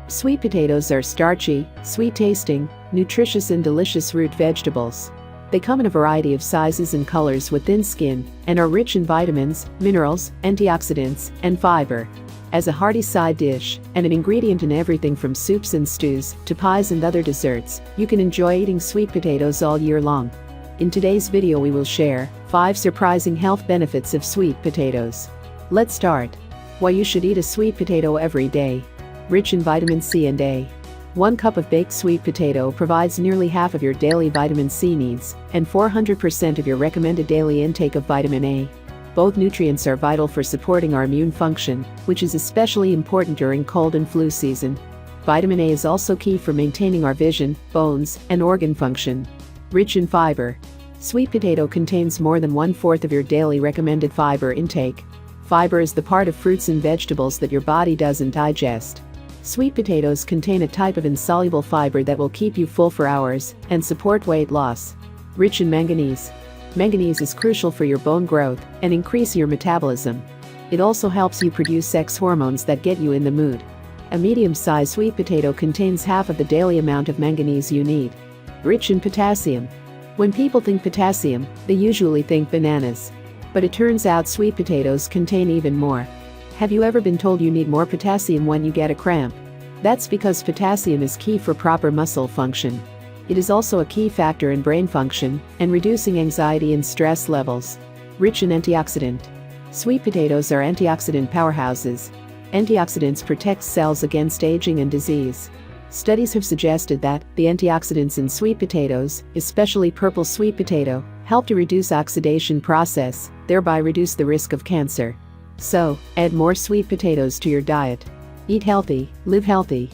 Sweet potatoes are starchy, sweet-tasting, nutritious and delicious root vegetables. They come in a variety of sizes and colors with thin skin and are rich in vitamins, minerals, antioxidants, and fiber. As a hearty side dish and an ingredient in everything from soups and stews to pies and other desserts, you can enjoy eating sweet potatoes all year long. In today's video we will share 5 surprising health benefits of sweet potatoes. Let's start. Why you should eat a sweet potato every day. Rich in vitamin C and A. 1 cup of baked sweet potato provides nearly half of your daily vitamin C needs and 400% of your recommended daily intake of vitamin A. Both nutrients are vital for supporting our immune function, which is especially important during cold and flu season. Vitamin A is also key for maintaining our vision, bones, and organ function. Rich in fiber. Sweet potato contains more than 1/4 of your daily recommended fiber intake. Fiber is the part of fruits and vegetables that your body doesn't digest. Sweet potatoes contain a type of insoluble fiber that will keep you full for hours and support weight loss. Rich in manganese. Manganese is crucial for your bone growth and increase your metabolism. It also helps you produce sex hormones that get you in the mood. A medium-sized sweet potato contains half of the daily amount of manganese you need. Rich in potassium. When people think potassium, they usually think bananas. But it turns out sweet potatoes contain even more. Have you ever been told you need more potassium when you get a cramp? That's because potassium is key for proper muscle function. It is also a key factor in brain function and reducing anxiety and stress levels. Rich in antioxidant. Sweet potatoes are antioxidant powerhouses. Antioxidants protect cells against aging and disease. Studies have suggested that the antioxidants in sweet potatoes, especially purple sweet potato, help to reduce oxidation process, thereby reduce the risk of cancer. So, add more sweet potatoes to your diet. Eat healthy, live healthy.